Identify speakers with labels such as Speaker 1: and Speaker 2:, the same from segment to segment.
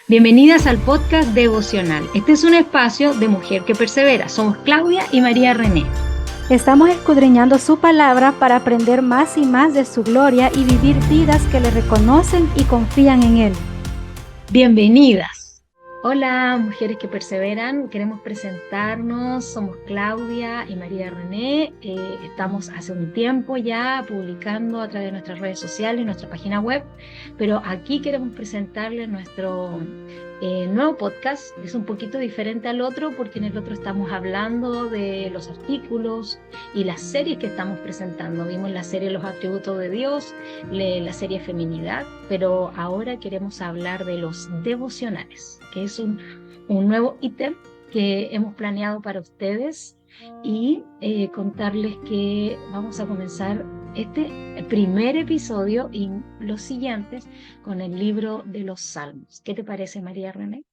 Speaker 1: Bienvenidas al podcast devocional. Este es un espacio de mujer que persevera. Somos Claudia y María René.
Speaker 2: Estamos escudriñando su palabra para aprender más y más de su gloria y vivir vidas que le reconocen y confían en Él.
Speaker 1: Bienvenidas. Hola, mujeres que perseveran. Queremos presentarnos. Somos Claudia y María René. Estamos hace un tiempo ya publicando a través de nuestras redes sociales y nuestra página web, pero aquí queremos presentarles nuestro nuevo podcast. Es un poquito diferente al otro porque en el otro estamos hablando de los artículos y las series que estamos presentando. Vimos la serie Los Atributos de Dios, la serie Feminidad, pero ahora queremos hablar de los devocionales, que es un nuevo ítem que hemos planeado para ustedes y contarles que vamos a comenzar este primer episodio y los siguientes con el libro de los Salmos. ¿Qué te parece, María René?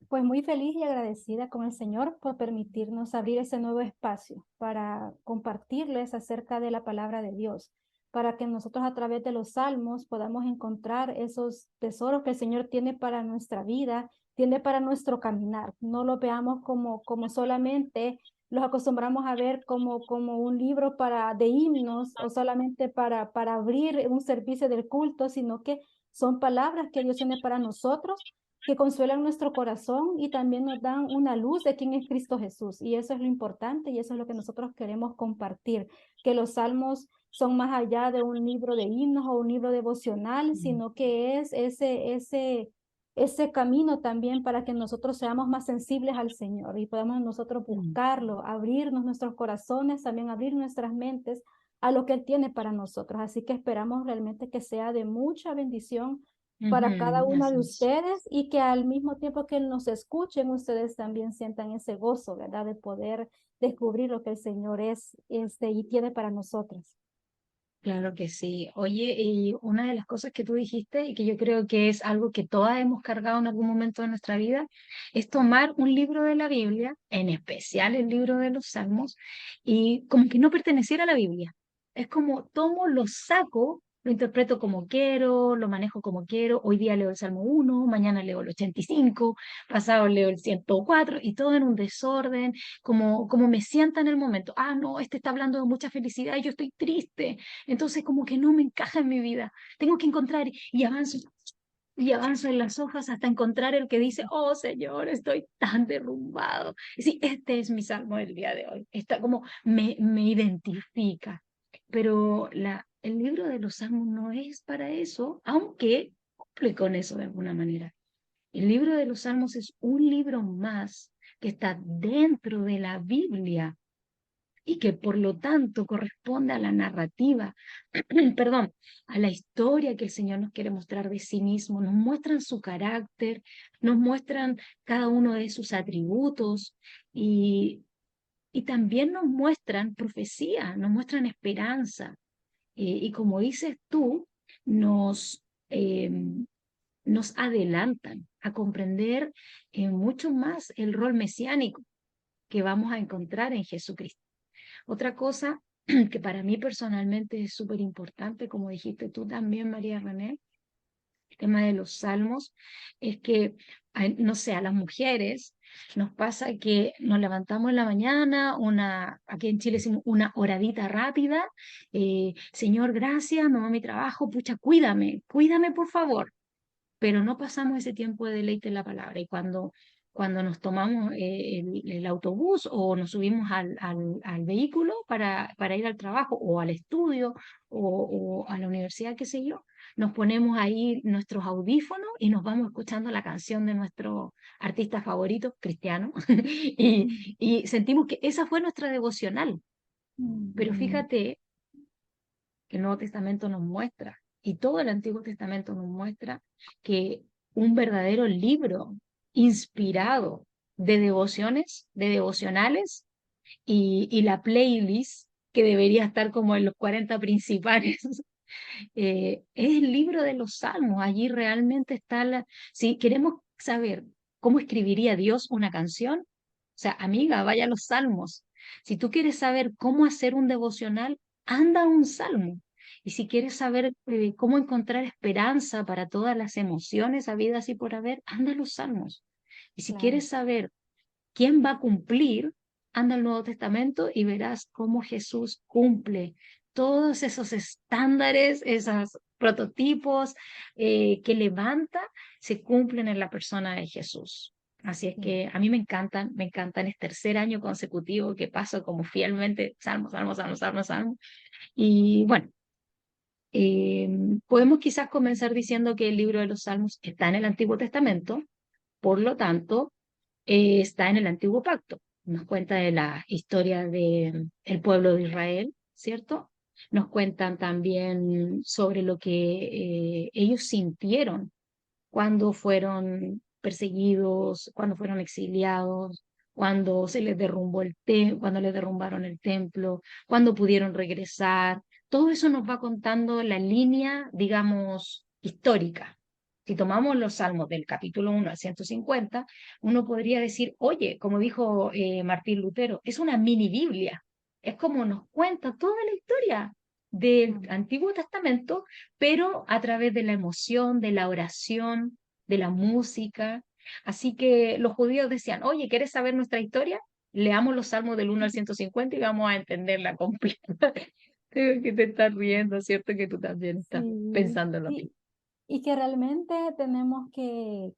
Speaker 2: Pues muy feliz y agradecida con el Señor por permitirnos abrir ese nuevo espacio para compartirles acerca de la palabra de Dios, para que nosotros a través de los salmos podamos encontrar esos tesoros que el Señor tiene para nuestra vida, tiene para nuestro caminar. No lo veamos como solamente los acostumbramos a ver como un libro de himnos o solamente para abrir un servicio del culto, sino que son palabras que Dios tiene para nosotros que consuelan nuestro corazón y también nos dan una luz de quién es Cristo Jesús. Y eso es lo importante y eso es lo que nosotros queremos compartir, que los salmos son más allá de un libro de himnos o un libro devocional, sino que es ese camino también para que nosotros seamos más sensibles al Señor y podamos nosotros buscarlo, abrirnos nuestros corazones, también abrir nuestras mentes a lo que Él tiene para nosotros. Así que esperamos realmente que sea de mucha bendición para cada una
Speaker 1: Así
Speaker 2: de
Speaker 1: es.
Speaker 2: ustedes y que al mismo tiempo que nos escuchen, ustedes también sientan ese gozo, ¿verdad? De poder descubrir lo que el Señor es, y tiene para nosotros.
Speaker 1: Claro que sí. Oye, y una de las cosas que tú dijiste y que yo creo que es algo que todas hemos cargado en algún momento de nuestra vida, es tomar un libro de la Biblia, en especial el libro de los Salmos, y como que no perteneciera a la Biblia. Es como tomo, lo saco, lo interpreto como quiero, lo manejo como quiero. Hoy día leo el Salmo 1, mañana leo el 85, pasado leo el 104 y todo en un desorden, como me sienta en el momento. Ah, no, este está hablando de mucha felicidad y yo estoy triste, entonces como que no me encaja en mi vida. Tengo que encontrar y avanzo en las hojas hasta encontrar el que dice, oh Señor, estoy tan derrumbado. Sí, este es mi salmo del día de hoy. Está como me identifica. Pero el libro de los salmos no es para eso, aunque cumple con eso de alguna manera. El libro de los salmos es un libro más que está dentro de la Biblia y que por lo tanto corresponde a la narrativa, perdón, a la historia que el Señor nos quiere mostrar de sí mismo. Nos muestran su carácter, nos muestran cada uno de sus atributos y, y también nos muestran profecía, nos muestran esperanza. Y como dices tú, nos, eh, nos adelantan a comprender mucho más el rol mesiánico que vamos a encontrar en Jesucristo. Otra cosa que para mí personalmente es súper importante, como dijiste tú también, María René, el tema de los salmos, es que, no sé, a las mujeres nos pasa que nos levantamos en la mañana, aquí en Chile decimos una horadita rápida, Señor, gracias, me voy a mi trabajo, pucha, cuídame por favor, pero no pasamos ese tiempo de deleite en la palabra. Y cuando nos tomamos el autobús o nos subimos al vehículo para ir al trabajo o al estudio o a la universidad, qué sé yo, nos ponemos ahí nuestros audífonos y nos vamos escuchando la canción de nuestro artista favorito, cristiano, y sentimos que esa fue nuestra devocional. Pero fíjate que el Nuevo Testamento nos muestra, y todo el Antiguo Testamento nos muestra, que un verdadero libro inspirado de devociones, de devocionales, y la playlist que debería estar como en los 40 principales, es el libro de los Salmos. Allí realmente está si queremos saber cómo escribiría Dios una canción, o sea, amiga, vaya a los Salmos. Si tú quieres saber cómo hacer un devocional, anda a un salmo. Y si quieres saber cómo encontrar esperanza para todas las emociones habidas y por haber, anda a los Salmos. Y si
Speaker 2: Claro,
Speaker 1: quieres saber quién va a cumplir, anda al Nuevo Testamento y verás cómo Jesús cumple todos esos estándares, esos prototipos que levanta, se cumplen en la persona de Jesús. Así es
Speaker 2: sí.
Speaker 1: que a mí me encantan, es tercer año consecutivo que paso como fielmente salmo, salmo, salmo, salmo, salmo. Y bueno, eh, podemos quizás comenzar diciendo que el libro de los Salmos está en el Antiguo Testamento, por lo tanto, está en el Antiguo Pacto. Nos cuenta de la historia del pueblo de Israel, ¿cierto? Nos cuentan también sobre lo que ellos sintieron cuando fueron perseguidos, cuando fueron exiliados, cuando se les derrumbó cuando les derrumbaron el templo, cuando pudieron regresar. Todo eso nos va contando la línea, digamos, histórica. Si tomamos los salmos del capítulo 1 al 150, uno podría decir, oye, como dijo Martín Lutero, es una mini Biblia. Es como nos cuenta toda la historia del
Speaker 2: Mm.
Speaker 1: Antiguo Testamento, pero a través de la emoción, de la oración, de la música. Así que los judíos decían, oye, ¿quieres saber nuestra historia? Leamos los salmos del 1 al 150 y vamos a entenderla completa. Creo que te estás riendo, ¿cierto? Que tú también estás
Speaker 2: Sí,
Speaker 1: pensando lo mismo.
Speaker 2: y que realmente tenemos que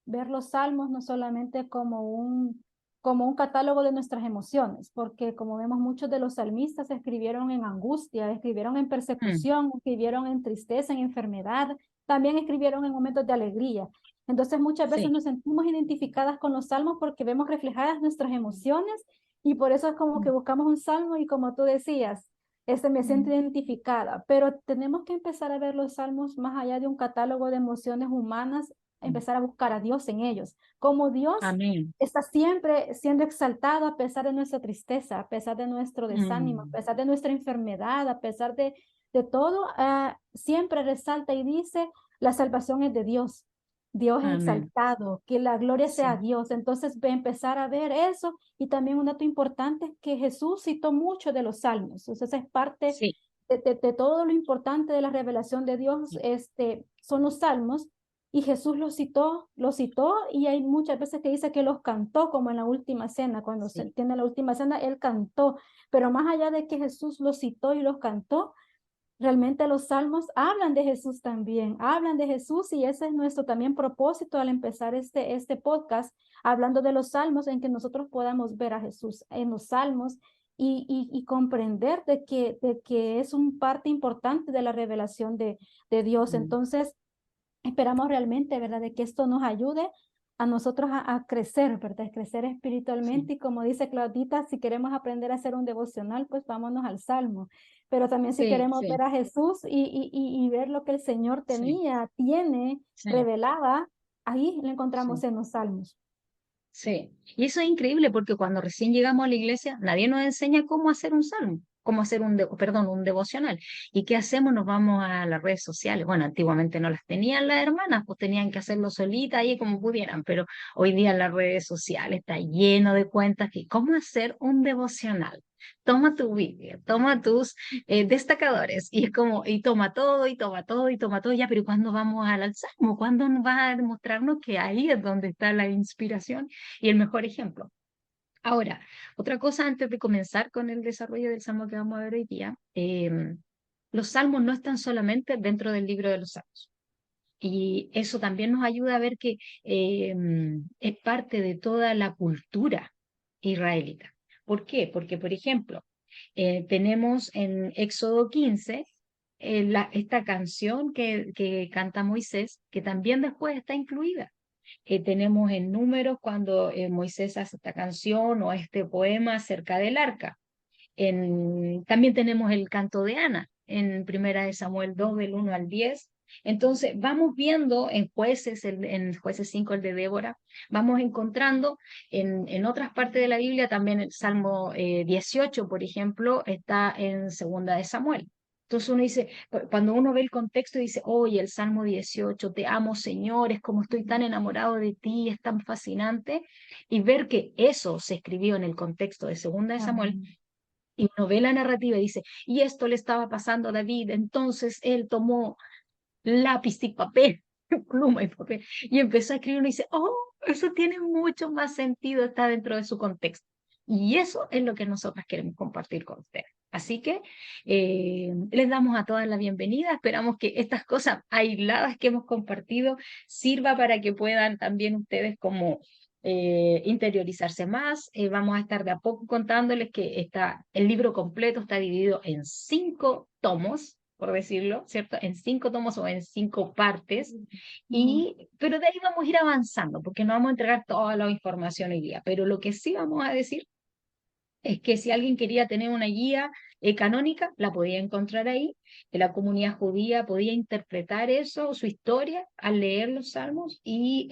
Speaker 2: ver los salmos no solamente como un catálogo de nuestras emociones, porque como vemos muchos de los salmistas escribieron en angustia, escribieron en
Speaker 1: Mm,
Speaker 2: persecución, escribieron en tristeza, en enfermedad, también escribieron en momentos de alegría. Entonces muchas veces
Speaker 1: sí,
Speaker 2: nos sentimos identificadas con los salmos porque vemos reflejadas nuestras emociones y por eso es como que
Speaker 1: mm,
Speaker 2: buscamos un salmo y como tú decías, me siento
Speaker 1: mm,
Speaker 2: identificada, pero tenemos que empezar a ver los salmos más allá de un catálogo de emociones humanas,
Speaker 1: mm.
Speaker 2: empezar a buscar a Dios en ellos, como Dios
Speaker 1: Amén.
Speaker 2: está siempre siendo exaltado a pesar de nuestra tristeza, a pesar de nuestro desánimo, a
Speaker 1: Mm,
Speaker 2: pesar de nuestra enfermedad, a pesar de todo, siempre resalta y dice, la salvación es de Dios. Dios es
Speaker 1: amén.
Speaker 2: exaltado, que la gloria sea a
Speaker 1: Sí,
Speaker 2: Dios. Entonces, empezar a ver eso y también un dato importante es que Jesús citó mucho de los salmos. Entonces es parte
Speaker 1: sí,
Speaker 2: de todo lo importante de la revelación de Dios,
Speaker 1: sí,
Speaker 2: son los salmos. Y Jesús los citó y hay muchas veces que dice que los cantó, como en la última cena, cuando se
Speaker 1: sí,
Speaker 2: tiene la última cena, él cantó. Pero más allá de que Jesús los citó y los cantó, realmente los salmos hablan de Jesús también, hablan de Jesús y ese es nuestro también propósito al empezar este podcast, hablando de los salmos, en que nosotros podamos ver a Jesús en los salmos y comprender de que es un parte importante de la revelación de Dios.
Speaker 1: mm,
Speaker 2: Entonces, esperamos realmente, ¿verdad? De que esto nos ayude a nosotros a crecer, ¿verdad? Crecer
Speaker 1: sí,
Speaker 2: espiritualmente y como dice Claudita, si queremos aprender a hacer un devocional, pues vámonos al Salmo. Pero también si
Speaker 1: sí,
Speaker 2: queremos ver
Speaker 1: sí,
Speaker 2: a Jesús y ver lo que el Señor
Speaker 1: sí,
Speaker 2: tiene,
Speaker 1: sí,
Speaker 2: revelada, ahí lo encontramos
Speaker 1: sí.
Speaker 2: en los Salmos.
Speaker 1: Sí, y eso es increíble porque cuando recién llegamos a la iglesia, nadie nos enseña cómo hacer un salmo, cómo hacer perdón, un devocional. ¿Y qué hacemos? Nos vamos a las redes sociales. Bueno, antiguamente no las tenían las hermanas, pues tenían que hacerlo solitas ahí como pudieran, pero hoy día las redes sociales está lleno de cuentas que cómo hacer un devocional. Toma tu Biblia, toma tus destacadores y es como, y toma todo, y toma todo, y toma todo, ya, pero ¿cuándo vamos al salmo? ¿Cuándo nos va a demostrarnos que ahí es donde está la inspiración y el mejor ejemplo? Ahora, otra cosa antes de comenzar con el desarrollo del salmo que vamos a ver hoy día, los salmos no están solamente dentro del libro de los salmos. Y eso también nos ayuda a ver que es parte de toda la cultura israelita. ¿Por qué? Porque, por ejemplo, tenemos en Éxodo 15 esta canción que canta Moisés, que también después está incluida. Tenemos en Números cuando Moisés hace esta canción o este poema acerca del arca. También tenemos el canto de Ana en Primera de Samuel 2 del 1 al 10. Entonces, vamos viendo en Jueces, en Jueces 5 el de Débora, vamos encontrando en otras partes de la Biblia, también el Salmo 18, por ejemplo, está en Segunda de Samuel. Entonces uno dice, cuando uno ve el contexto, dice, oye, el Salmo 18, te amo, Señor, es como estoy tan enamorado de ti, es tan fascinante. Y ver que eso se escribió en el contexto de Segunda de Samuel
Speaker 2: Amén.
Speaker 1: Y uno ve la narrativa y dice, y esto le estaba pasando a David, entonces él tomó lápiz y papel, pluma y papel, y empezó a escribir, uno dice, oh, eso tiene mucho más sentido, está dentro de su contexto. Y eso es lo que nosotras queremos compartir con ustedes. Así que les damos a todas la bienvenida. Esperamos que estas cosas aisladas que hemos compartido sirva para que puedan también ustedes como interiorizarse más. Vamos a estar de a poco contándoles que el libro completo está dividido en 5 tomos, por decirlo, ¿cierto? En 5 tomos o en 5 partes,
Speaker 2: Ujú.
Speaker 1: pero de ahí vamos a ir avanzando, porque no vamos a entregar toda la información hoy día, pero lo que sí vamos a decir es que si alguien quería tener una guía canónica, la podía encontrar ahí. La comunidad judía podía interpretar eso, su historia, al leer los salmos, y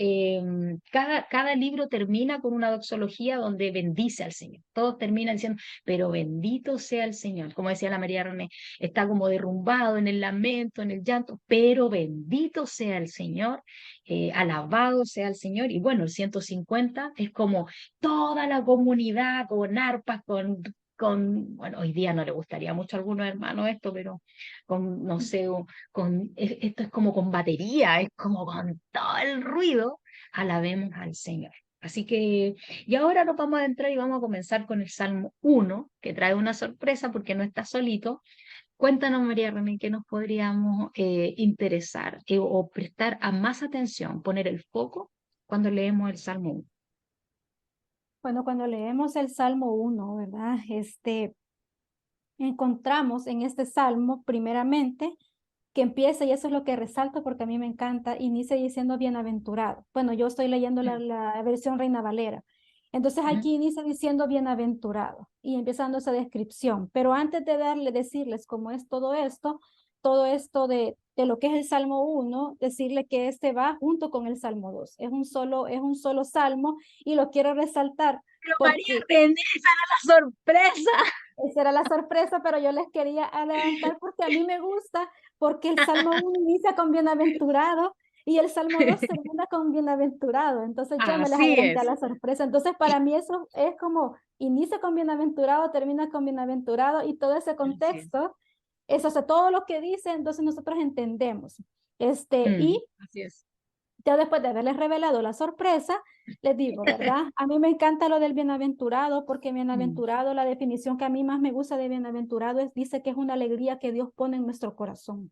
Speaker 1: cada libro termina con una doxología donde bendice al Señor. Todos terminan diciendo, pero bendito sea el Señor. Como decía la María René, está como derrumbado en el lamento, en el llanto, pero bendito sea el Señor, alabado sea el Señor. Y bueno, el 150 es como toda la comunidad con arpas, bueno, hoy día no le gustaría mucho a algunos hermanos esto, pero con, no sé, esto es como con batería, es como con todo el ruido, alabemos al Señor. Así que, y ahora nos vamos a adentrar y vamos a comenzar con el Salmo 1, que trae una sorpresa porque no está solito. Cuéntanos, María René, qué nos podríamos interesar o prestar a más atención, poner el foco cuando leemos el Salmo 1.
Speaker 2: Bueno, cuando leemos el Salmo 1, ¿verdad? Encontramos en este Salmo, primeramente, que empieza, y eso es lo que resalto porque a mí me encanta, inicia diciendo bienaventurado. Bueno, yo estoy leyendo la versión Reina Valera. Entonces
Speaker 1: Ujú.
Speaker 2: aquí inicia diciendo bienaventurado y empezando esa descripción. Pero antes de decirles cómo es todo esto de lo que es el Salmo 1, decirle que este va junto con el Salmo 2. Es un solo salmo y lo quiero resaltar
Speaker 1: Pero María
Speaker 2: porque
Speaker 1: René, esa era la sorpresa.
Speaker 2: esa era la sorpresa, pero yo les quería adelantar porque a mí me gusta, porque el Salmo 1 inicia con bienaventurado y el Salmo 2 termina con bienaventurado. Entonces yo me les
Speaker 1: Así
Speaker 2: adelanté a
Speaker 1: es.
Speaker 2: la sorpresa. Entonces para mí eso es como inicia con bienaventurado, termina con bienaventurado y todo ese
Speaker 1: Así es.
Speaker 2: contexto, eso, o sea, todo lo que dice, entonces nosotros entendemos. Y
Speaker 1: Así es.
Speaker 2: ya después de haberles revelado la sorpresa, les digo, ¿verdad? A mí me encanta lo del bienaventurado, porque
Speaker 1: Mm,
Speaker 2: bienaventurado, la definición que a mí más me gusta de bienaventurado es, dice que es una alegría que Dios pone en nuestro corazón.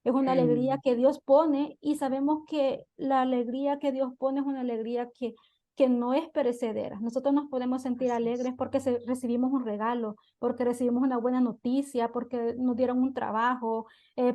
Speaker 2: Es una alegría
Speaker 1: mm,
Speaker 2: que Dios pone y sabemos que la alegría que Dios pone es una alegría que no es perecedera. Nosotros nos podemos sentir
Speaker 1: Así es.
Speaker 2: alegres porque recibimos un regalo, porque recibimos una buena noticia, porque nos dieron un trabajo,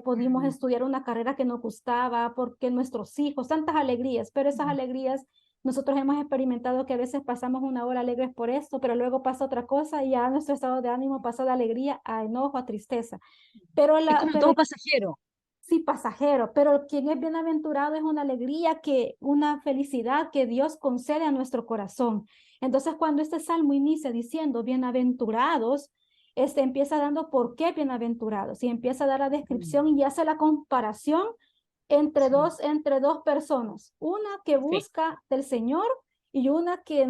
Speaker 2: pudimos
Speaker 1: Mm,
Speaker 2: estudiar una carrera que nos gustaba, porque nuestros hijos, tantas alegrías, pero esas
Speaker 1: mm,
Speaker 2: alegrías nosotros hemos experimentado que a veces pasamos una hora alegres por esto, pero luego pasa otra cosa y ya nuestro estado de ánimo pasa de alegría a enojo, a tristeza.
Speaker 1: Es como
Speaker 2: Pero
Speaker 1: todo pasajero.
Speaker 2: sí, pasajero, pero quien es bienaventurado es una alegría una felicidad que Dios concede a nuestro corazón. Entonces, cuando este salmo inicia diciendo bienaventurados, empieza dando por qué bienaventurados y empieza a dar la
Speaker 1: Mm,
Speaker 2: descripción y hace la comparación
Speaker 1: sí,
Speaker 2: entre dos personas, una que
Speaker 1: sí.
Speaker 2: busca del Señor y una que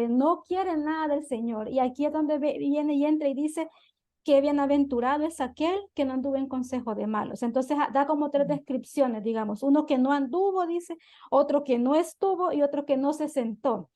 Speaker 2: no quiere nada del Señor. Y aquí es donde viene y entra y dice, qué bienaventurado es aquel que no anduvo en consejo de malos. Entonces da como tres
Speaker 1: Mm,
Speaker 2: descripciones, digamos, uno que no anduvo, dice, otro que no estuvo y otro que no se sentó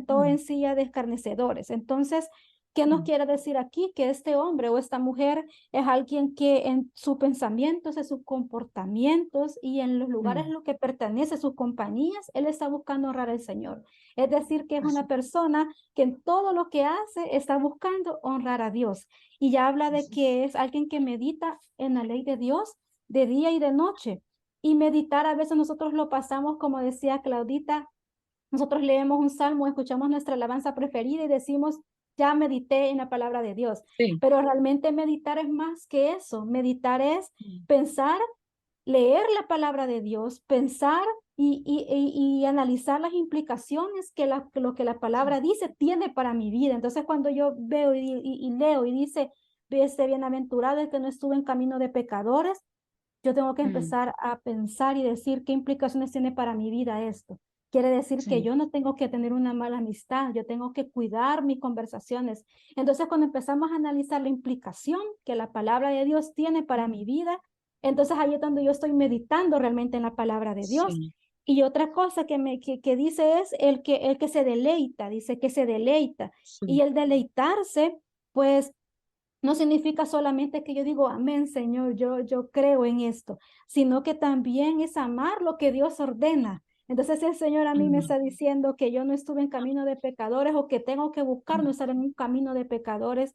Speaker 1: mm,
Speaker 2: en silla de escarnecedores. Entonces, ¿qué nos
Speaker 1: mm,
Speaker 2: quiere decir aquí? Que este hombre o esta mujer es alguien que en sus pensamientos, en sus comportamientos y en los lugares en
Speaker 1: mm.
Speaker 2: los que pertenece, sus compañías, él está buscando honrar al Señor. Es decir, que es
Speaker 1: Así,
Speaker 2: una persona que en todo lo que hace está buscando honrar a Dios. Y ya habla de
Speaker 1: así.
Speaker 2: que es alguien que medita en la ley de Dios de día y de noche. Y meditar a veces nosotros lo pasamos, como decía Claudita, nosotros leemos un salmo, escuchamos nuestra alabanza preferida y decimos, ya medité en la palabra de Dios.
Speaker 1: Sí.
Speaker 2: Pero realmente meditar es más que eso. Meditar es
Speaker 1: Mm,
Speaker 2: pensar, leer la palabra de Dios, pensar y analizar las implicaciones que lo que la
Speaker 1: sí.
Speaker 2: palabra dice tiene para mi vida. Entonces, cuando yo veo y leo y dice, ve este bienaventurado el que no estuvo en camino de pecadores, yo tengo que
Speaker 1: Mm,
Speaker 2: empezar a pensar y decir qué implicaciones tiene para mi vida esto. Quiere decir que
Speaker 1: sí,
Speaker 2: yo no tengo que tener una mala amistad, yo tengo que cuidar mis conversaciones. Entonces, cuando empezamos a analizar la implicación que la palabra de Dios tiene para mi vida, entonces ahí es donde yo estoy meditando realmente en la palabra de Dios.
Speaker 1: sí,
Speaker 2: Y otra cosa que dice es el que se deleita, dice que se deleita. Y
Speaker 1: sí,
Speaker 2: el deleitarse, pues no significa solamente que yo digo, amén, Señor, yo creo en esto, sino que también es amar lo que Dios ordena. Entonces el Señor a mí me
Speaker 1: mm,
Speaker 2: está diciendo que yo no estuve en camino de pecadores o que tengo que buscar no
Speaker 1: mm,
Speaker 2: estar en un camino de pecadores.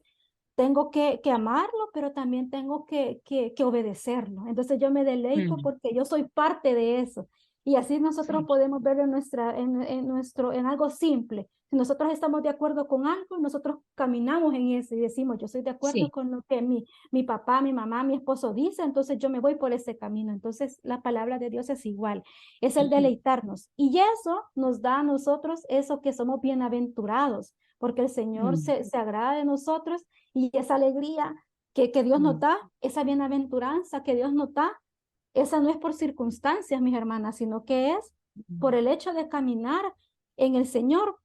Speaker 2: Tengo que amarlo, pero también tengo que obedecerlo. Entonces yo me deleito
Speaker 1: mm,
Speaker 2: porque yo soy parte de eso. Y así nosotros
Speaker 1: sí,
Speaker 2: podemos ver en algo simple. Si nosotros estamos de acuerdo con algo, nosotros caminamos en eso y decimos, yo estoy de acuerdo
Speaker 1: sí,
Speaker 2: con lo que mi papá, mi mamá, mi esposo dice, entonces yo me voy por ese camino. Entonces la palabra de Dios es igual, es el
Speaker 1: ujú,
Speaker 2: deleitarnos. Y eso nos da a nosotros eso que somos bienaventurados, porque el Señor
Speaker 1: mm,
Speaker 2: se agrada de nosotros y esa alegría que Dios nos
Speaker 1: mm,
Speaker 2: da, esa bienaventuranza que Dios nos da, esa no es por circunstancias, mis hermanas, sino que es por
Speaker 1: mm,
Speaker 2: el hecho de caminar en el Señor.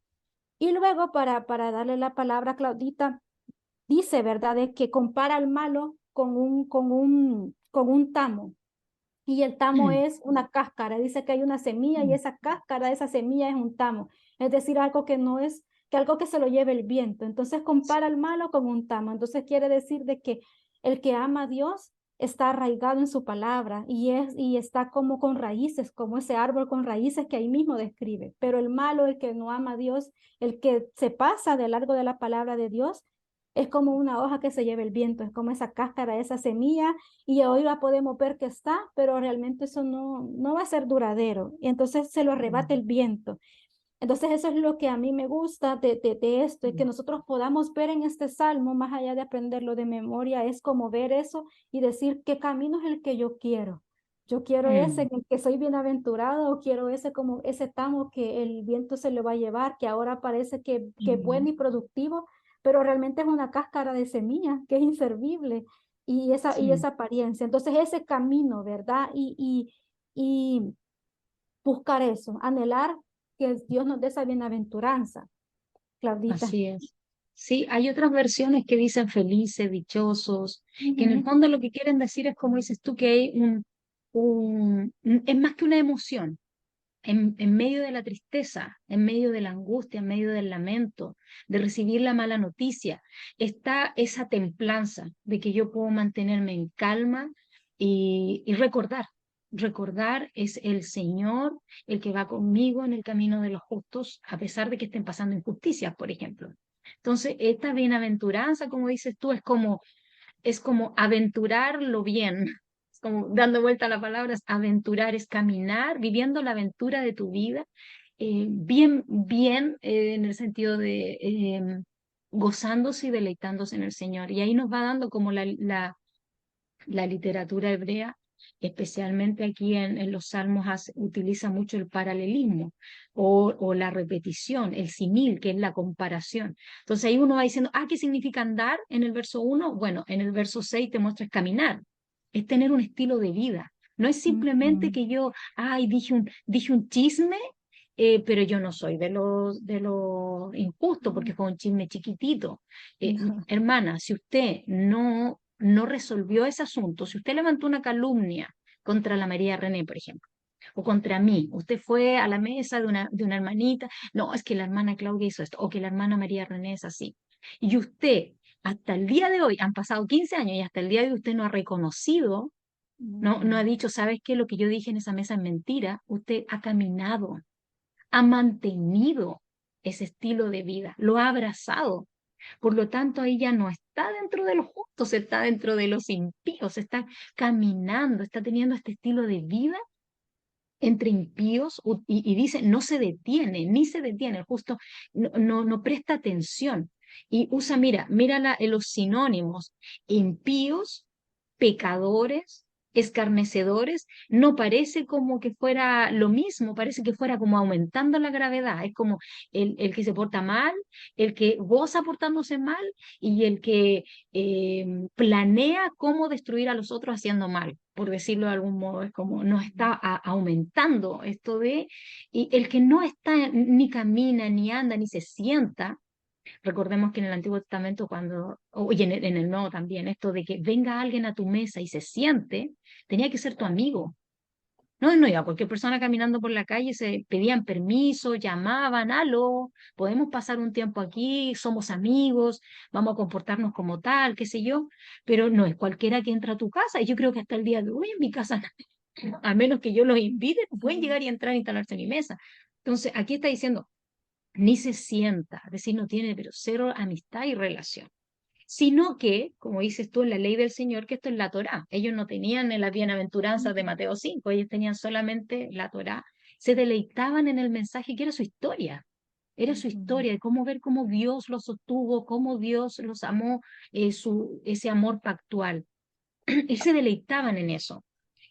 Speaker 2: Y luego, para darle la palabra a Claudita, dice, ¿verdad?, de que compara al malo con un tamo. Y el tamo
Speaker 1: mm,
Speaker 2: es una cáscara. Dice que hay una semilla y
Speaker 1: mm,
Speaker 2: esa cáscara de esa semilla es un tamo. Es decir, algo que no es, que algo que se lo lleve el viento. Entonces compara al malo con un tamo. Entonces quiere decir de que el que ama a Dios está arraigado en su palabra y está como con raíces, como ese árbol con raíces que ahí mismo describe. Pero el malo, el que no ama a Dios, el que se pasa de largo de la palabra de Dios, es como una hoja que se lleva el viento, es como esa cáscara, esa semilla y hoy la podemos ver que está, pero realmente eso no va a ser duradero. Y entonces se lo arrebata
Speaker 1: mm,
Speaker 2: el viento. Entonces eso es lo que a mí me gusta de esto, y que
Speaker 1: mm,
Speaker 2: nosotros podamos ver en este salmo, más allá de aprenderlo de memoria, es como ver eso y decir qué camino es el que yo quiero. Yo quiero ese
Speaker 1: mm,
Speaker 2: en el que soy bienaventurado, o quiero ese como ese tamo que el viento se le va a llevar, que ahora parece que es bueno
Speaker 1: mm,
Speaker 2: y productivo, pero realmente es una cáscara de semilla que es inservible y
Speaker 1: sí,
Speaker 2: esa apariencia. Entonces ese camino, ¿verdad? Y buscar eso, anhelar que Dios nos dé esa bienaventuranza, Claudita.
Speaker 1: así es. Sí, hay otras versiones que dicen felices, dichosos, que en el
Speaker 2: Ujú.
Speaker 1: fondo lo que quieren decir es como dices tú, que hay es más que una emoción. En medio de la tristeza, en medio de la angustia, en medio del lamento, de recibir la mala noticia, está esa templanza de que yo puedo mantenerme en calma y recordar. Recordar es el Señor el que va conmigo en el camino de los justos, a pesar de que estén pasando injusticias, por ejemplo. Entonces, esta bienaventuranza, como dices tú, es como aventurarlo bien, es como dando vuelta a la palabra, es aventurar, es caminar, viviendo la aventura de tu vida, bien, bien en el sentido de gozándose y deleitándose en el Señor. Y ahí nos va dando como la literatura hebrea, especialmente aquí en los salmos, utiliza mucho el paralelismo o la repetición, el simil, que es la comparación. Entonces ahí uno va diciendo, ah, ¿qué significa andar en el verso uno? Bueno, en el verso 6 te muestra es caminar, es tener un estilo de vida. No es simplemente
Speaker 2: Ujú.
Speaker 1: que yo, ay, dije un chisme, pero yo no soy de los injustos porque fue un chisme chiquitito.
Speaker 2: No.
Speaker 1: Hermana, si usted no resolvió ese asunto, si usted levantó una calumnia contra la María René, por ejemplo, o contra mí, usted fue a la mesa de una hermanita, no, es que la hermana Claudia hizo esto, o que la hermana María René es así, y usted, hasta el día de hoy, han pasado 15 años y hasta el día de hoy usted no ha reconocido, no ha
Speaker 2: Ujú.
Speaker 1: dicho, ¿sabes qué? Lo que yo dije en esa mesa es mentira, usted ha caminado, ha mantenido ese estilo de vida, lo ha abrazado. Por lo tanto, ahí ya no está dentro de los justos, está dentro de los impíos, está caminando, está teniendo este estilo de vida entre impíos y dice, no se detiene, ni se detiene, el justo no presta atención. Y mira los sinónimos, impíos, pecadores, escarnecedores, no parece como que fuera lo mismo, parece que fuera como aumentando la gravedad. Es como el que se porta mal, el que goza portándose mal y el que planea cómo destruir a los otros haciendo mal, por decirlo de algún modo. Es como nos está aumentando esto de, y el que no está, ni camina, ni anda, ni se sienta. Recordemos que en el Antiguo Testamento, y en el Nuevo también, esto de que venga alguien a tu mesa y se siente, tenía que ser tu amigo. No, no iba cualquier persona caminando por la calle, se pedían permiso, llamaban, aló, podemos pasar un tiempo aquí, somos amigos, vamos a comportarnos como tal, qué sé yo, pero no es cualquiera que entra a tu casa. Y yo creo que hasta el día de hoy en mi casa, a menos que yo los invite, no pueden llegar y entrar e instalarse en mi mesa. Entonces, aquí está diciendo, ni se sienta, es decir, no tiene pero cero amistad y relación, sino que, como dices tú en la ley del Señor, que esto es la Torá. Ellos no tenían en las bienaventuranzas de Mateo 5, ellos tenían solamente la Torá, se deleitaban en el mensaje que era su historia de cómo ver cómo Dios los sostuvo, cómo Dios los amó, ese amor pactual. Él se deleitaban en eso.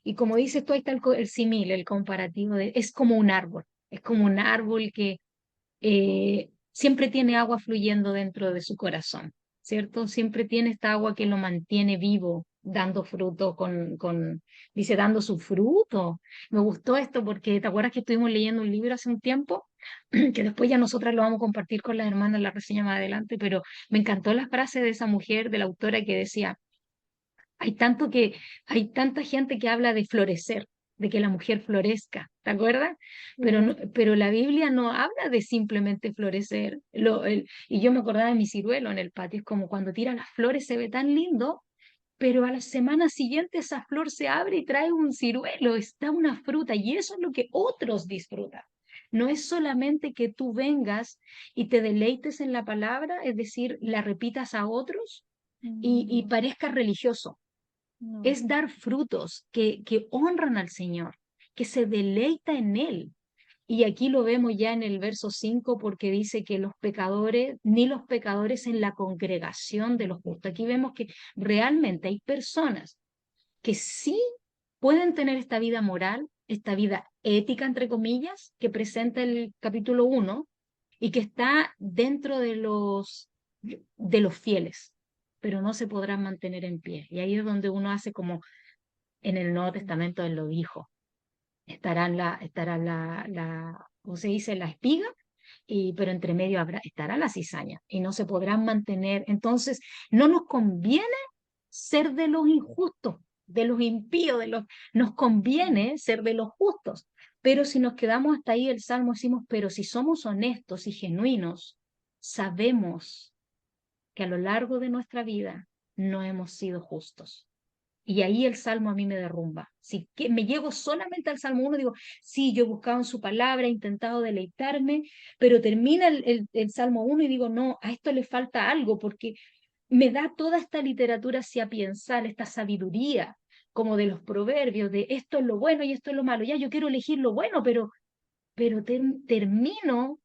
Speaker 1: Y como dices tú, ahí está el símil, el comparativo, es como un árbol que siempre tiene agua fluyendo dentro de su corazón, ¿cierto? Siempre tiene esta agua que lo mantiene vivo, dando fruto dice, dando su fruto. Me gustó esto porque, ¿te acuerdas que estuvimos leyendo un libro hace un tiempo? Que después ya nosotras lo vamos a compartir con las hermanas, la reseña más adelante, pero me encantó la frase de esa mujer, de la autora, que decía, hay tanta gente que habla de florecer, de que la mujer florezca, ¿te acuerdas? Pero, pero la Biblia no habla de simplemente florecer. Y yo me acordaba de mi ciruelo en el patio, es como cuando tira las flores se ve tan lindo, pero a la semana siguiente esa flor se abre y trae un ciruelo, está una fruta, y eso es lo que otros disfrutan. No es solamente que tú vengas y te deleites en la palabra, es decir, la repitas a otros y
Speaker 2: No,
Speaker 1: parezca religioso,
Speaker 2: no.
Speaker 1: es dar frutos que honran al Señor, que se deleita en Él. Y aquí lo vemos ya en el verso 5 porque dice que los pecadores, ni los pecadores en la congregación de los justos. Aquí vemos que realmente hay personas que sí pueden tener esta vida moral, esta vida ética, entre comillas, que presenta el capítulo 1 y que está dentro de los fieles, pero no se podrán mantener en pie. Y ahí es donde uno hace como en el Nuevo Testamento él lo dijo, ¿cómo se dice? La espiga, pero entre medio estará la cizaña y no se podrán mantener. Entonces, no nos conviene ser de los injustos, de los impíos, nos conviene ser de los justos. Pero si nos quedamos hasta ahí, el Salmo decimos, pero si somos honestos y genuinos, sabemos que a lo largo de nuestra vida no hemos sido justos. Y ahí el Salmo a mí me derrumba. Si que me llevo solamente al Salmo 1, digo, sí, yo he buscado en su palabra, he intentado deleitarme, pero termina el Salmo 1 y digo, no, a esto le falta algo, porque me da toda esta literatura sapiensal, esta sabiduría, como de los proverbios, de esto es lo bueno y esto es lo malo. Ya yo quiero elegir lo bueno, pero termino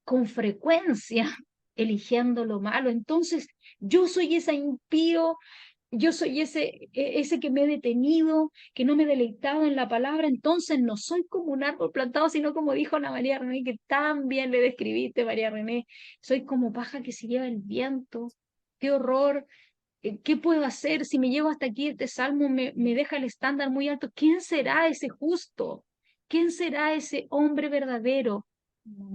Speaker 1: con frecuencia eligiendo lo malo. Entonces, yo soy ese impío, yo soy ese que me he detenido, que no me he deleitado en la palabra, entonces no soy como un árbol plantado, sino como dijo la María René, que tan bien le describiste, María René, soy como paja que se lleva el viento. Qué horror. ¿Qué puedo hacer? Si me llevo hasta aquí, este salmo me deja el estándar muy alto. ¿Quién será ese justo? ¿Quién será ese hombre verdadero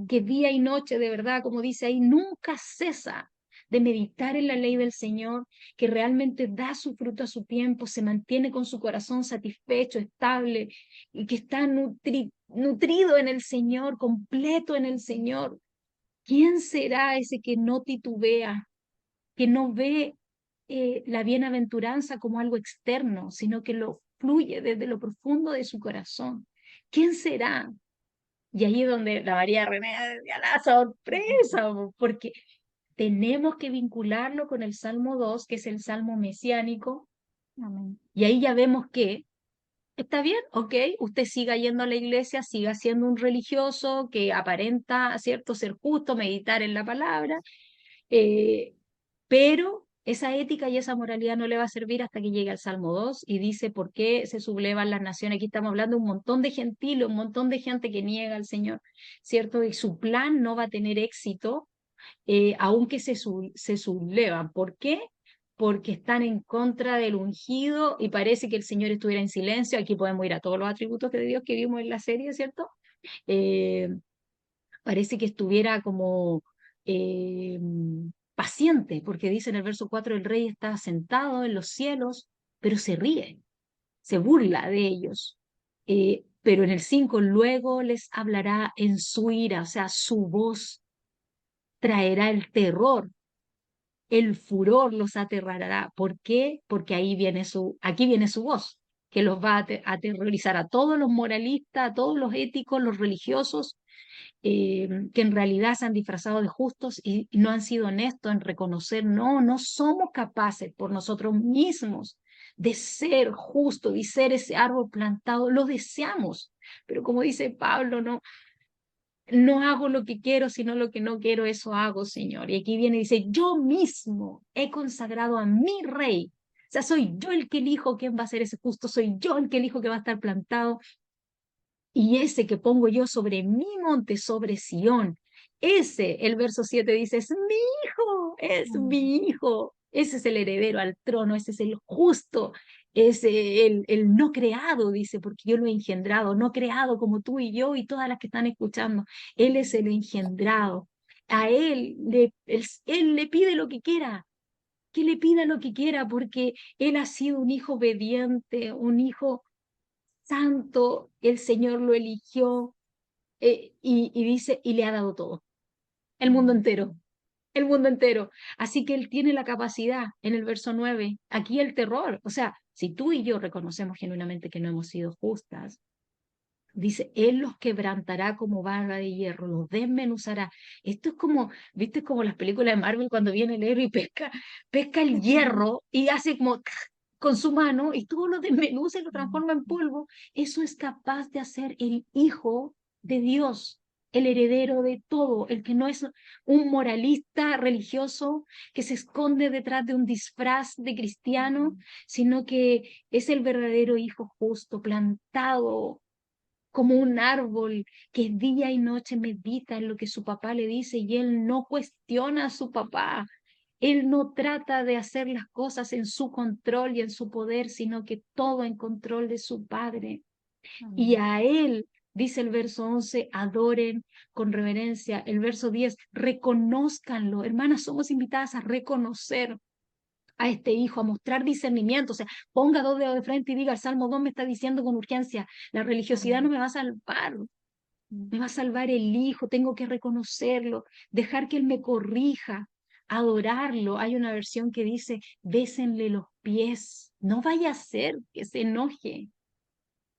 Speaker 1: que día y noche, de verdad, como dice ahí, nunca cesa de meditar en la ley del Señor, que realmente da su fruto a su tiempo, se mantiene con su corazón satisfecho, estable, y que está nutrido en el Señor, completo en el Señor? ¿Quién será ese que no titubea, que no ve la bienaventuranza como algo externo, sino que lo fluye desde lo profundo de su corazón? ¿Quién será? Y ahí es donde la María René decía la sorpresa, porque tenemos que vincularlo con el Salmo 2, que es el Salmo mesiánico,
Speaker 2: Amén.
Speaker 1: y ahí ya vemos que está bien, ok, usted siga yendo a la iglesia, siga siendo un religioso que aparenta, ¿cierto?, ser justo, meditar en la palabra, eh, pero Esa ética y esa moralidad no le va a servir hasta que llegue al Salmo 2 y dice por qué se sublevan las naciones. Aquí estamos hablando de un montón de gentiles, un montón de gente que niega al Señor, ¿cierto? Y su plan no va a tener éxito, aunque se sublevan. ¿Por qué? Porque están en contra del ungido y parece que el Señor estuviera en silencio. Aquí podemos ir a todos los atributos de Dios que vimos en la serie, ¿cierto? Eh, Parece que estuviera como eh, paciente, porque dice en el verso 4, el rey está sentado en los cielos, pero se ríe, se burla de ellos. Pero en el 5 luego les hablará en su ira, o sea, su voz traerá el terror, el furor los aterrará. ¿Por qué? Porque aquí viene su voz, que los va a aterrorizar a todos los moralistas, a todos los éticos, los religiosos, que en realidad se han disfrazado de justos y no han sido honestos en reconocer, no, no somos capaces por nosotros mismos de ser justos y ser ese árbol plantado, lo deseamos, pero como dice Pablo, no, no hago lo que quiero, sino lo que no quiero, eso hago, Señor. Y aquí viene y dice, yo mismo he consagrado a mi rey. O sea, soy yo el que elijo quién va a ser ese justo, soy yo el que elijo que va a estar plantado, y ese que pongo yo sobre mi monte, sobre Sión, ese, el verso 7 dice, es mi hijo, ese es el heredero al trono, ese es el justo, es el no creado, dice, porque yo lo he engendrado, no creado como tú y yo y todas las que están escuchando, él es el engendrado, a él le pide lo que quiera, que le pida lo que quiera, porque él ha sido un hijo obediente, un hijo santo, el Señor lo eligió, y dice, y le ha dado todo, el mundo entero, el mundo entero. Así que él tiene la capacidad, en el verso 9 aquí el terror, o sea, si tú y yo reconocemos genuinamente que no hemos sido justas, dice, él los quebrantará como barra de hierro, los desmenuzará. Esto es como, viste, como las películas de Marvel cuando viene el héroe y pesca el hierro y hace como con su mano y todo lo desmenuza y lo transforma en polvo. Eso es capaz de hacer el Hijo de Dios, el heredero de todo, el que no es un moralista religioso que se esconde detrás de un disfraz de cristiano, sino que es el verdadero Hijo justo, plantado como un árbol que día y noche medita en lo que su papá le dice y él no cuestiona a su papá. Él no trata de hacer las cosas en su control y en su poder, sino que todo en control de su Padre. Y
Speaker 2: Amén.
Speaker 1: a Él, dice el verso 11, adoren con reverencia. El verso 10, reconózcanlo. Hermanas, somos invitadas a reconocer a este hijo, a mostrar discernimiento, o sea, ponga dos dedos de frente y diga, el Salmo 2 me está diciendo con urgencia, la religiosidad no
Speaker 2: Amén.
Speaker 1: me va a salvar, me va a salvar el hijo, tengo que reconocerlo, dejar que él me corrija, adorarlo. Hay una versión que dice, bésenle los pies, no vaya a ser que se enoje.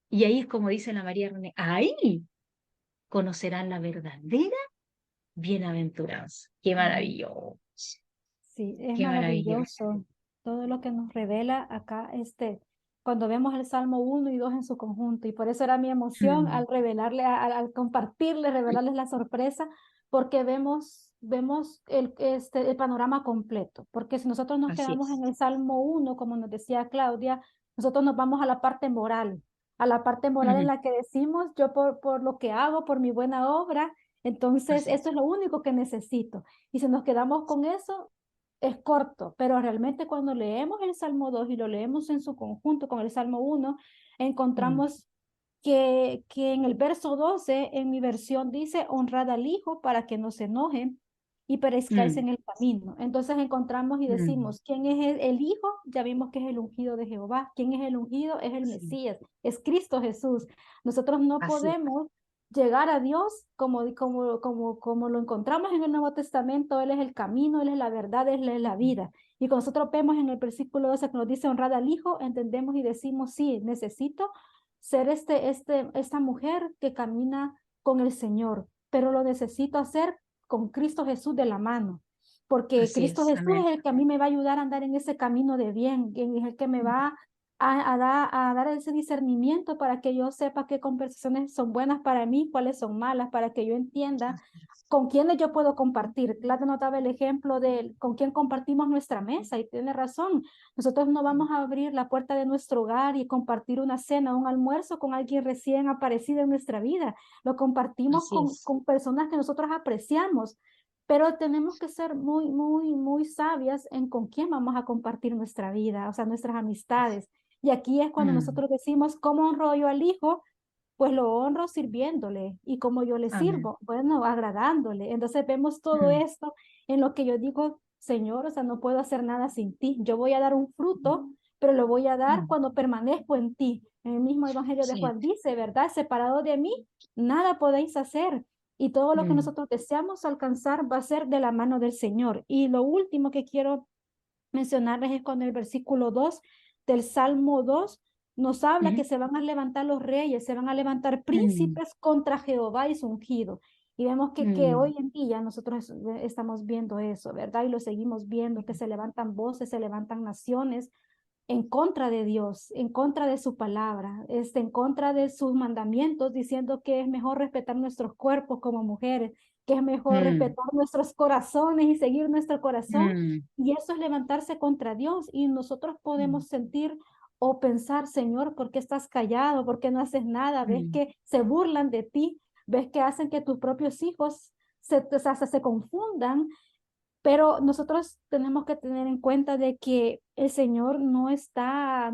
Speaker 1: Y ahí es como dice la María René, ahí conocerán la verdadera bienaventuranza. Qué
Speaker 2: Amén.
Speaker 1: maravilloso,
Speaker 2: Sí, es
Speaker 1: qué maravilloso.
Speaker 2: maravilloso todo lo que nos revela acá, cuando vemos el Salmo 1 y 2 en su conjunto. Y por eso era mi emoción
Speaker 1: Mm,
Speaker 2: al revelarle, al compartirle, revelarles la sorpresa, porque vemos el panorama completo. Porque si nosotros nos
Speaker 1: así
Speaker 2: quedamos
Speaker 1: es.
Speaker 2: en el Salmo 1, como nos decía Claudia, nosotros nos vamos a la parte moral en
Speaker 1: Ujú,
Speaker 2: la que decimos, yo por lo que hago, por mi buena obra, entonces
Speaker 1: así
Speaker 2: eso
Speaker 1: es.
Speaker 2: es lo único que necesito. Y si nos quedamos con eso, es corto, pero realmente cuando leemos el Salmo 2 y lo leemos en su conjunto con el Salmo 1,
Speaker 1: Mm,
Speaker 2: encontramos que en el verso 12, en mi versión dice, honrad al Hijo para que no se enoje y perezcáis
Speaker 1: mm,
Speaker 2: en el camino. Entonces encontramos y
Speaker 1: mm,
Speaker 2: decimos, ¿quién es el Hijo? Ya vimos que es el ungido de Jehová. ¿Quién es el ungido? Es el
Speaker 1: sí,
Speaker 2: Mesías, es Cristo Jesús. Nosotros no
Speaker 1: así es.
Speaker 2: podemos llegar a Dios como lo encontramos en el Nuevo Testamento. Él es el camino, Él es la verdad, Él es la vida. Y cuando nosotros vemos en el versículo 12 que nos dice honrad al Hijo, entendemos y decimos, sí, necesito ser esta mujer que camina con el Señor, pero lo necesito hacer con Cristo Jesús de la mano, porque
Speaker 1: Así
Speaker 2: Cristo
Speaker 1: es.
Speaker 2: Jesús
Speaker 1: Amén.
Speaker 2: es el que a mí me va a ayudar a andar en ese camino de bien, es el que me va a dar ese discernimiento para que yo sepa qué conversaciones son buenas para mí, cuáles son malas, para que yo entienda ¿Con quiénes yo puedo compartir? Claudia notaba el ejemplo de con quién compartimos nuestra mesa y tiene razón. Nosotros no vamos a abrir la puerta de nuestro hogar y compartir una cena, un almuerzo con alguien recién aparecido en nuestra vida. Lo compartimos
Speaker 1: Así es.
Speaker 2: con personas que nosotros apreciamos, pero tenemos que ser muy sabias en con quién vamos a compartir nuestra vida, o sea, nuestras amistades. Y aquí es cuando
Speaker 1: Mm,
Speaker 2: nosotros decimos, ¿cómo honro yo al hijo? Pues lo honro sirviéndole. ¿Y como yo le
Speaker 1: amén.
Speaker 2: sirvo? Bueno, agradándole. Entonces vemos todo
Speaker 1: Mm,
Speaker 2: esto en lo que yo digo, Señor, o sea, no puedo hacer nada sin ti. Yo voy a dar un fruto, pero lo voy a dar
Speaker 1: mm,
Speaker 2: cuando permanezco en ti. En el mismo Evangelio de
Speaker 1: sí.
Speaker 2: Juan dice, ¿verdad? Separado de mí, nada podéis hacer. Y todo lo que
Speaker 1: Mm,
Speaker 2: nosotros deseamos alcanzar va a ser de la mano del Señor. Y lo último que quiero mencionarles es cuando el versículo 2 del Salmo 2 nos habla que
Speaker 1: ujú,
Speaker 2: se van a levantar los reyes, se van a levantar
Speaker 1: mm,
Speaker 2: príncipes contra Jehová y su ungido. Y vemos que
Speaker 1: mm,
Speaker 2: hoy en día nosotros estamos viendo eso, ¿verdad? Y lo seguimos viendo, que se levantan voces, se levantan naciones en contra de Dios, en contra de su palabra, en contra de sus mandamientos, diciendo que es mejor respetar nuestros cuerpos como mujeres, que es mejor
Speaker 1: mm,
Speaker 2: respetar nuestros corazones y seguir nuestro corazón.
Speaker 1: mm,
Speaker 2: Y eso es levantarse contra Dios. Y nosotros
Speaker 1: mm,
Speaker 2: podemos sentir o pensar, Señor, ¿por qué estás callado? ¿Por qué no haces nada? ¿Ves
Speaker 1: mm,
Speaker 2: que se burlan de ti? ¿Ves que hacen que tus propios hijos se confundan? Pero nosotros tenemos que tener en cuenta de que el Señor no está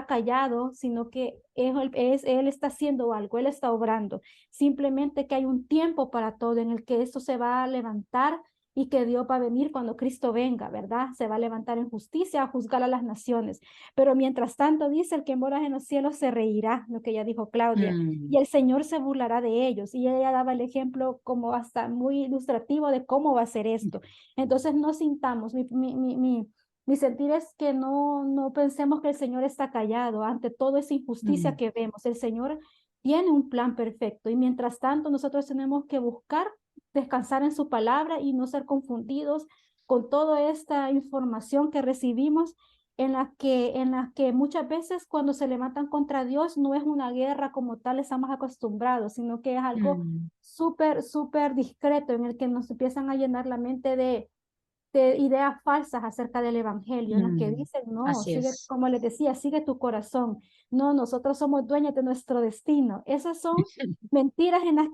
Speaker 2: callado, sino que Él está haciendo algo, Él está obrando. Simplemente que hay un tiempo para todo en el que esto se va a levantar y que Dios va a venir cuando Cristo venga, ¿verdad? Se va a levantar en justicia a juzgar a las naciones. Pero mientras tanto, dice, el que mora en los cielos se reirá, lo que ya dijo Claudia,
Speaker 1: mm,
Speaker 2: y el Señor se burlará de ellos. Y ella daba el ejemplo como hasta muy ilustrativo de cómo va a ser esto. Entonces no sintamos, mi sentir es que no pensemos que el Señor está callado ante toda esa injusticia
Speaker 1: mm,
Speaker 2: que vemos. El Señor tiene un plan perfecto y mientras tanto nosotros tenemos que buscar descansar en su palabra y no ser confundidos con toda esta información que recibimos en la que muchas veces cuando se levantan contra Dios no es una guerra como tal, estamos acostumbrados, sino que es algo
Speaker 1: mm,
Speaker 2: súper discreto en el que nos empiezan a llenar la mente de ideas falsas acerca del evangelio, en las que
Speaker 1: mm.
Speaker 2: dicen, no,
Speaker 1: Así
Speaker 2: sigue,
Speaker 1: es.
Speaker 2: como les decía, sigue tu corazón. No, nosotros somos dueños de nuestro destino. Esas son mentiras en las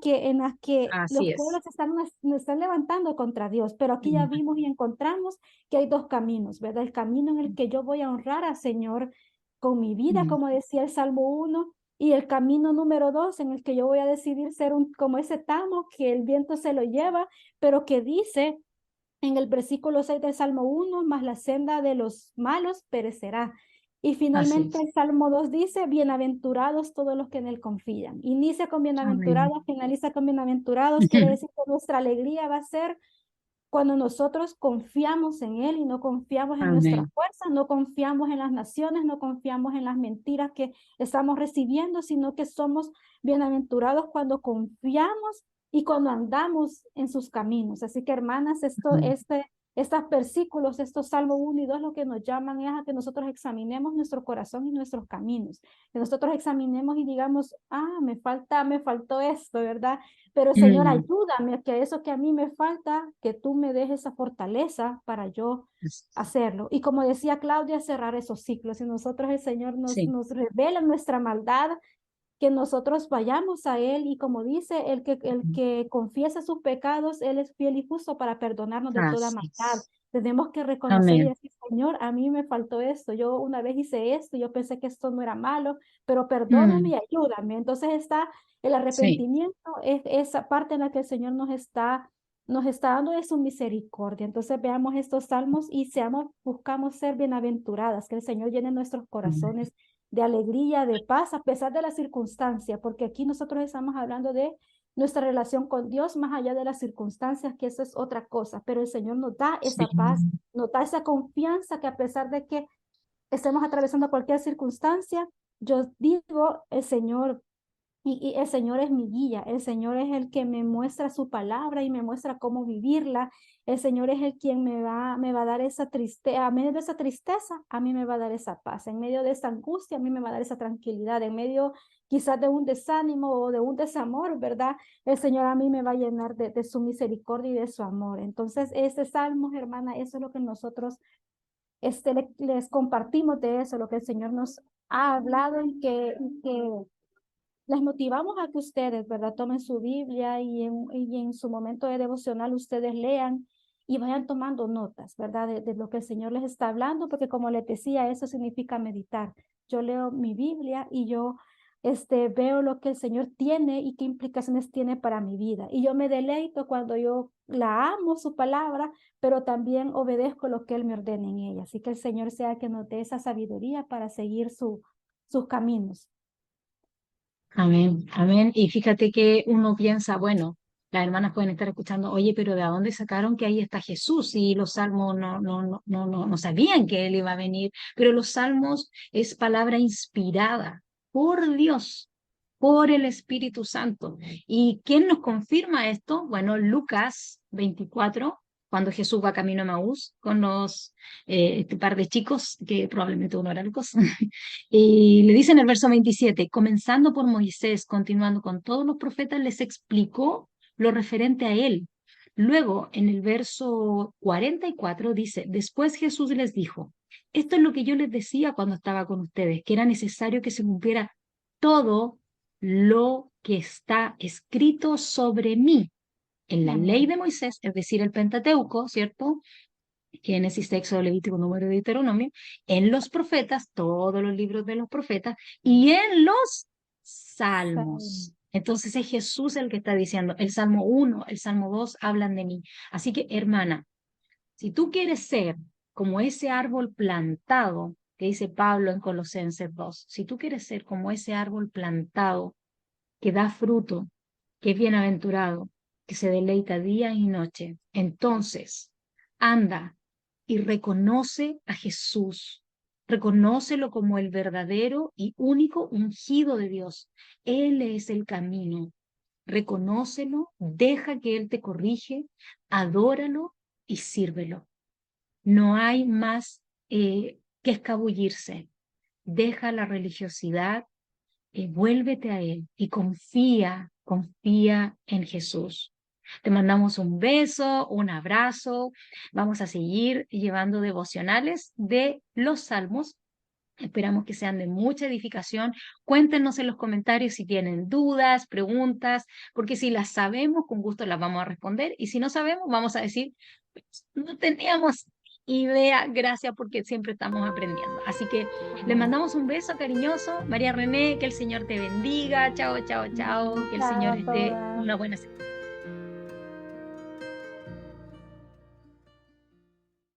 Speaker 2: que los
Speaker 1: Así es.
Speaker 2: pueblos nos están levantando contra Dios, pero aquí ya
Speaker 1: Mm,
Speaker 2: vimos y encontramos que hay dos caminos, ¿verdad? El camino en el que yo voy a honrar al Señor con mi vida,
Speaker 1: mm,
Speaker 2: como decía el Salmo 1, y el camino número 2 en el que yo voy a decidir ser como ese tamo que el viento se lo lleva, pero que dice en el versículo 6 del Salmo 1, más la senda de los malos perecerá. Y
Speaker 1: así
Speaker 2: finalmente
Speaker 1: es.
Speaker 2: el Salmo 2 dice, bienaventurados todos los que en él confían. Inicia con
Speaker 1: Amén.
Speaker 2: bienaventurados, finaliza con bienaventurados, quiere decir que nuestra alegría va a ser cuando nosotros confiamos en Él y no confiamos en nuestra
Speaker 1: Amén.
Speaker 2: fuerza, no confiamos en las naciones, no confiamos en las mentiras que estamos recibiendo, sino que somos bienaventurados cuando confiamos y cuando andamos en sus caminos. Así que, hermanas,
Speaker 1: Mm,
Speaker 2: estos versículos, estos Salmos 1 y 2, lo que nos llaman es a que nosotros examinemos nuestro corazón y nuestros caminos, que nosotros examinemos y digamos, me faltó esto, ¿verdad? Pero Señor,
Speaker 1: mm,
Speaker 2: ayúdame a que eso que a mí me falta, que tú me des esa fortaleza para yo hacerlo. Y como decía Claudia, cerrar esos ciclos. Y nosotros el Señor
Speaker 1: sí.
Speaker 2: nos revela nuestra maldad, que nosotros vayamos a Él y como dice, el
Speaker 1: Mm,
Speaker 2: que confiesa sus pecados, Él es fiel y justo para perdonarnos de toda
Speaker 1: así
Speaker 2: maldad.
Speaker 1: es.
Speaker 2: Tenemos que reconocer y
Speaker 1: Amén.
Speaker 2: decir, Señor, a mí me faltó esto, yo una vez hice esto, yo pensé que esto no era malo, pero perdóname
Speaker 1: Mm,
Speaker 2: y ayúdame. Entonces está el
Speaker 1: sí.
Speaker 2: arrepentimiento, es esa parte en la que el Señor nos está dando de su misericordia. Entonces veamos estos salmos y buscamos ser bienaventuradas, que el Señor llene nuestros
Speaker 1: Amén.
Speaker 2: corazones de alegría, de paz, a pesar de la circunstancia, porque aquí nosotros estamos hablando de nuestra relación con Dios más allá de las circunstancias, que eso es otra cosa, pero el Señor nos da
Speaker 1: Sí.
Speaker 2: esa paz, nos da esa confianza que a pesar de que estemos atravesando cualquier circunstancia, yo digo, el Señor y el Señor es mi guía, el Señor es el que me muestra su palabra y me muestra cómo vivirla. El Señor es el quien me va a dar esa tristeza, a medio de esa tristeza, a mí me va a dar esa paz. En medio de esa angustia, a mí me va a dar esa tranquilidad. En medio quizás de un desánimo o de un desamor, ¿verdad? El Señor a mí me va a llenar de su misericordia y de su amor. Entonces, ese salmo, hermana, eso es lo que nosotros les compartimos de eso, lo que el Señor nos ha hablado y que les motivamos a que ustedes, ¿verdad? Tomen su Biblia y en su momento de devocional ustedes lean y vayan tomando notas, ¿verdad? De lo que el Señor les está hablando, porque como les decía, eso significa meditar. Yo leo mi Biblia y yo veo lo que el Señor tiene y qué implicaciones tiene para mi vida. Y yo me deleito cuando yo la amo, su palabra, pero también obedezco lo que Él me ordena en ella. Así que el Señor sea que nos dé esa sabiduría para seguir sus caminos.
Speaker 1: Amén, amén. Y fíjate que uno piensa, bueno, las hermanas pueden estar escuchando, oye, pero ¿de dónde sacaron que ahí está Jesús? Y los salmos no sabían que Él iba a venir, pero los salmos es palabra inspirada por Dios, por el Espíritu Santo. ¿Y quién nos confirma esto? Bueno, Lucas 24, cuando Jesús va camino a Maús con este par de chicos, que probablemente uno era Lucas. Y le dice en el verso 27, comenzando por Moisés, continuando con todos los profetas, les explicó lo referente a él. Luego, en el verso 44 dice, después Jesús les dijo, esto es lo que yo les decía cuando estaba con ustedes, que era necesario que se cumpliera todo lo que está escrito sobre mí en la ley
Speaker 2: Amén.
Speaker 1: de Moisés, es decir, el Pentateuco, ¿cierto? Génesis, Éxodo, Levítico, Número, Deuteronomio, en los profetas, todos los libros de los profetas, y en los salmos. Entonces es Jesús el que está diciendo, el Salmo 1, el Salmo 2 hablan de mí. Así que, hermana, si tú quieres ser como ese árbol plantado, que dice Pablo en Colosenses 2, si tú quieres ser como ese árbol plantado que da fruto, que es bienaventurado, que se deleita día y noche, entonces anda y reconoce a Jesús. Reconócelo como el verdadero y único ungido de Dios. Él es el camino. Reconócelo, deja que Él te corrige, adóralo y sírvelo. No hay más que escabullirse. Deja la religiosidad, vuélvete a Él y confía en Jesús. Te mandamos un beso, un abrazo. Vamos a seguir llevando devocionales de los salmos. Esperamos que sean de mucha edificación. Cuéntenos en los comentarios si tienen dudas, preguntas, porque si las sabemos, con gusto las vamos a responder. Y si no sabemos, vamos a decir, "Pues, no teníamos idea, gracias porque siempre estamos aprendiendo". Así que les
Speaker 2: Amén.
Speaker 1: mandamos un beso cariñoso. María René, que el Señor te bendiga. Chao, chao, chao. Que el
Speaker 2: Chao
Speaker 1: Señor
Speaker 2: a
Speaker 1: esté
Speaker 2: todas.
Speaker 1: una buena semana.